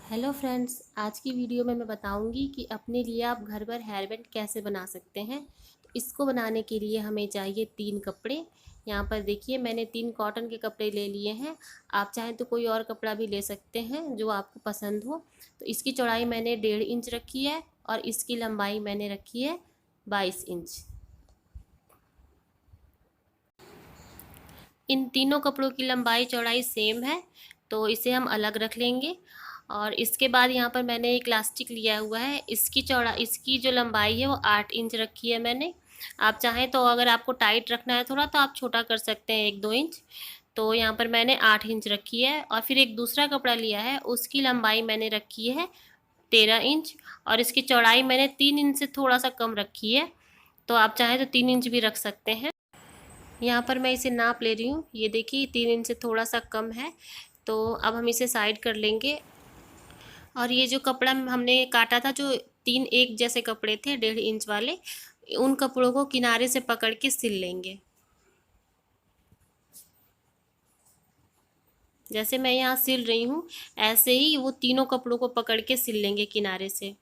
Hello friends, आज की video में मैं बताऊंगी कि अपने लिए आप घर पर हेयर बैंड कैसे बना सकते हैं। तो इसको बनाने के लिए हमें चाहिए 3 कपड़े। यहाँ पर देखिए, मैंने 3 कॉटन के कपड़े ले लिए हैं। आप चाहें तो कोई और कपड़ा भी ले सकते हैं जो आपको पसंद हो। तो इसकी चौड़ाई मैंने 1.5 इंच रखी है और इसकी लंबाई मैंने रखी है 22 इंच। इन तीनों कपड़ों की लंबाई चौड़ाई सेम है, तो इसे हम अलग रख लेंगे। और इसके बाद यहाँ पर मैंने एक इलास्टिक लिया हुआ है। इसकी जो लंबाई है वो 8 इंच रखी है मैंने। आप चाहें तो अगर आपको टाइट रखना है थोड़ा, तो आप छोटा कर सकते हैं 1-2 इंच। तो यहाँ पर मैंने 8 इंच रखी है। और फिर एक दूसरा कपड़ा लिया है, उसकी लंबाई मैंने रखी है 13 इंच। और इसकी चौड़ाई मैंने 3 इंच से थोड़ा सा कम रखी है। तो आप चाहें तो 3 इंच भी रख सकते हैं। यहाँ पर मैं इसे नाप ले रही हूँ। ये देखिए, 3 इंच से थोड़ा सा कम है। तो अब हम इसे साइड कर लेंगे। और ये जो कपड़ा हमने काटा था, जो 3 एक जैसे कपड़े थे 1.5 इंच वाले, उन कपड़ों को किनारे से पकड़ के सिल लेंगे। जैसे मैं यहाँ सिल रही हूँ, ऐसे ही वो तीनों कपड़ों को पकड़ के सिल लेंगे किनारे से।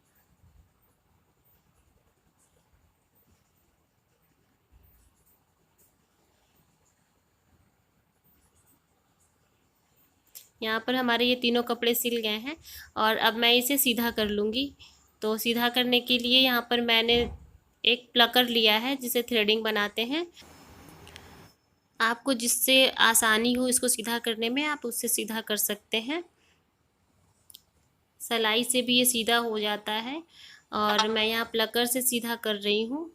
यहाँ पर हमारे ये तीनों कपड़े सिल गए हैं। और अब मैं इसे सीधा कर लूँगी। तो सीधा करने के लिए यहाँ पर मैंने एक प्लकर लिया है जिसे थ्रेडिंग बनाते हैं। आपको जिससे आसानी हो इसको सीधा करने में, आप उससे सीधा कर सकते हैं। सिलाई से भी ये सीधा हो जाता है। और मैं यहाँ प्लकर से सीधा कर रही हूँ।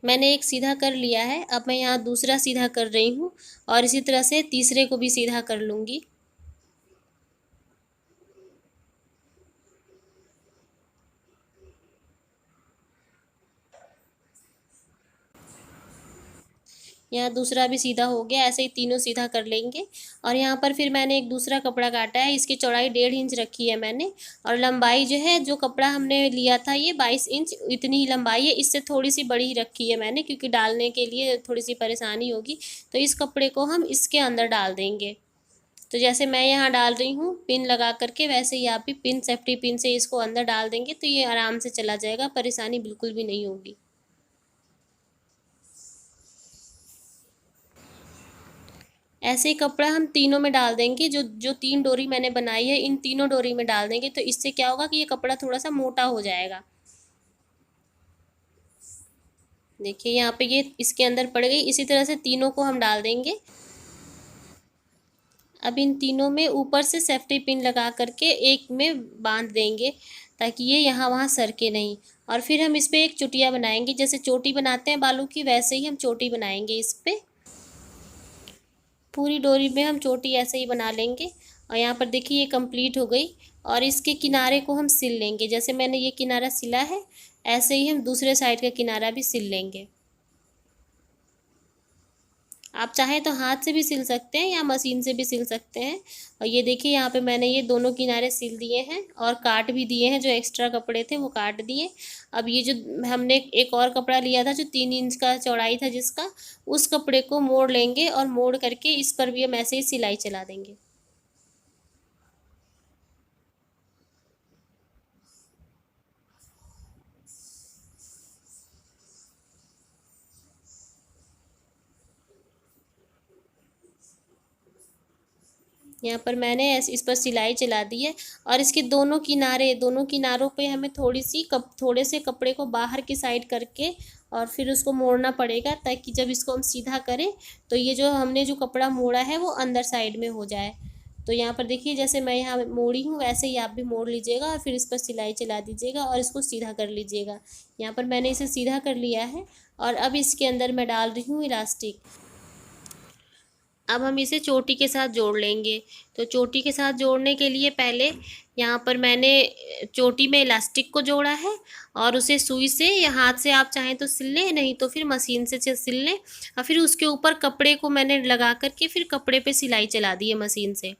मैंने एक सीधा कर लिया है, अब मैं यहाँ दूसरा सीधा कर रही हूँ। और इसी तरह से तीसरे को भी सीधा कर लूँगी। यहाँ दूसरा भी सीधा हो गया, ऐसे ही तीनों सीधा कर लेंगे। और यहाँ पर फिर मैंने एक दूसरा कपड़ा काटा है। इसकी चौड़ाई 1.5 इंच रखी है मैंने। और लंबाई जो है, जो कपड़ा हमने लिया था ये 22 इंच, इतनी ही लंबाई है। इससे थोड़ी सी बड़ी ही रखी है मैंने, क्योंकि डालने के लिए थोड़ी सी परेशानी होगी। तो इस कपड़े को हम इसके अंदर डाल देंगे। तो जैसे मैं यहाँ डाल रही हूँ पिन लगा करके, वैसे ही आप भी पिन, सेफ्टी पिन से इसको अंदर डाल देंगे तो ये आराम से चला जाएगा, परेशानी बिल्कुल भी नहीं होगी। ऐसे ही कपड़ा हम तीनों में डाल देंगे। जो जो 3 डोरी मैंने बनाई है, इन तीनों डोरी में डाल देंगे। तो इससे क्या होगा कि ये कपड़ा थोड़ा सा मोटा हो जाएगा। देखिए, यहाँ पे ये इसके अंदर पड़ गई। इसी तरह से तीनों को हम डाल देंगे। अब इन तीनों में ऊपर से सेफ्टी पिन लगा करके एक में बांध देंगे, ताकि ये यहाँ वहाँ सरके नहीं। और फिर हम इस पर एक चुटिया बनाएंगे। जैसे चोटी बनाते हैं बालों की, वैसे ही हम चोटी बनाएंगे इस पे। पूरी डोरी में हम चोटी ऐसे ही बना लेंगे। और यहाँ पर देखिए, ये कंप्लीट हो गई। और इसके किनारे को हम सिल लेंगे। जैसे मैंने ये किनारा सिला है, ऐसे ही हम दूसरे साइड का किनारा भी सिल लेंगे। आप चाहें तो हाथ से भी सिल सकते हैं या मशीन से भी सिल सकते हैं। और ये देखिए, यहाँ पे मैंने ये दोनों किनारे सिल दिए हैं और काट भी दिए हैं। जो एक्स्ट्रा कपड़े थे वो काट दिए। अब ये जो हमने एक और कपड़ा लिया था, जो 3 इंच का चौड़ाई था जिसका, उस कपड़े को मोड़ लेंगे। और मोड़ करके इस पर भी हम ऐसे ही सिलाई चला देंगे। यहाँ पर मैंने ऐसे इस पर सिलाई चला दी है। और इसके दोनों किनारों पे हमें थोड़े से कपड़े को बाहर की साइड करके और फिर उसको मोड़ना पड़ेगा, ताकि जब इसको हम सीधा करें तो ये जो हमने जो कपड़ा मोड़ा है वो अंदर साइड में हो जाए। तो यहाँ पर देखिए, जैसे मैं यहाँ मोड़ी हूँ वैसे ही आप भी मोड़ लीजिएगा और फिर इस पर सिलाई चला दीजिएगा और इसको सीधा कर लीजिएगा। यहाँ पर मैंने इसे सीधा कर लिया है। और अब इसके अंदर मैं डाल रही हूँ इलास्टिक। अब हम इसे चोटी के साथ जोड़ लेंगे। तो चोटी के साथ जोड़ने के लिए पहले यहाँ पर मैंने चोटी में इलास्टिक को जोड़ा है। और उसे सुई से या हाथ से आप चाहें तो सिल लें, नहीं तो फिर मशीन से सिल लें। और फिर उसके ऊपर कपड़े को मैंने लगा करके फिर कपड़े पे सिलाई चला दी है मशीन से।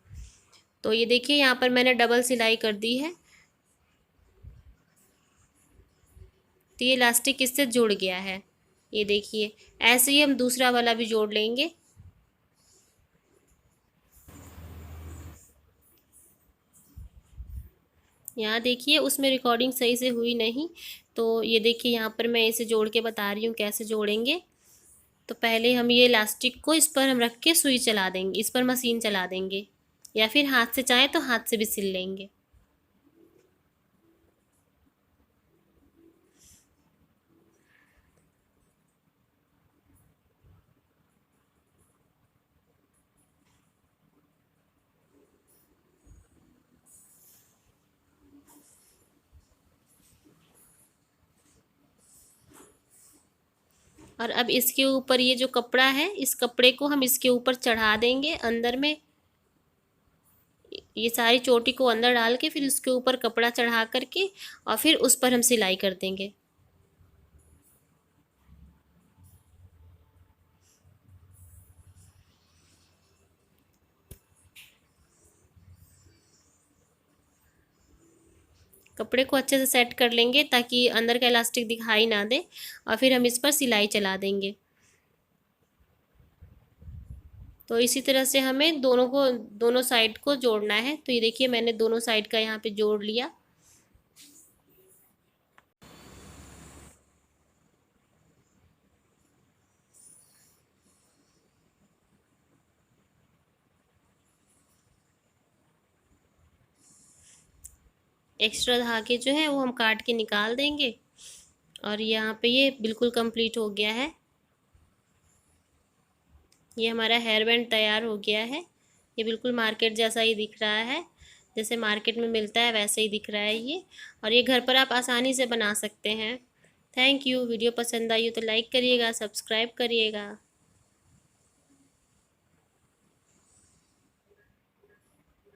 तो ये देखिए, यहाँ पर मैंने डबल सिलाई कर दी है। तो ये इलास्टिक इससे जुड़ गया है। ये देखिए, ऐसे ही हम दूसरा वाला भी जोड़ लेंगे। यहाँ देखिए उसमें रिकॉर्डिंग सही से हुई नहीं, तो ये देखिए यहाँ पर मैं इसे जोड़ के बता रही हूँ कैसे जोड़ेंगे। तो पहले हम ये इलास्टिक को इस पर हम रख के सुई चला देंगे, इस पर मशीन चला देंगे, या फिर हाथ से चाहें तो हाथ से भी सिल लेंगे। और अब इसके ऊपर ये जो कपड़ा है, इस कपड़े को हम इसके ऊपर चढ़ा देंगे अंदर में, ये सारी चोटी को अंदर डाल के फिर उसके ऊपर कपड़ा चढ़ा करके और फिर उस पर हम सिलाई कर देंगे। कपड़े को अच्छे से सेट कर लेंगे ताकि अंदर का इलास्टिक दिखाई ना दे, और फिर हम इस पर सिलाई चला देंगे। तो इसी तरह से हमें दोनों साइड को जोड़ना है। तो ये देखिए मैंने दोनों साइड का यहाँ पे जोड़ लिया। एक्स्ट्रा धागे जो है वो हम काट के निकाल देंगे, और यहाँ पे ये बिल्कुल कंप्लीट हो गया है। ये हमारा हेयर बैंड तैयार हो गया है। ये बिल्कुल मार्केट जैसा ही दिख रहा है, जैसे मार्केट में मिलता है वैसे ही दिख रहा है ये, और ये घर पर आप आसानी से बना सकते हैं। Thank you. वीडियो पसंद आई हो तो लाइक करिएगा, सब्सक्राइब करिएगा।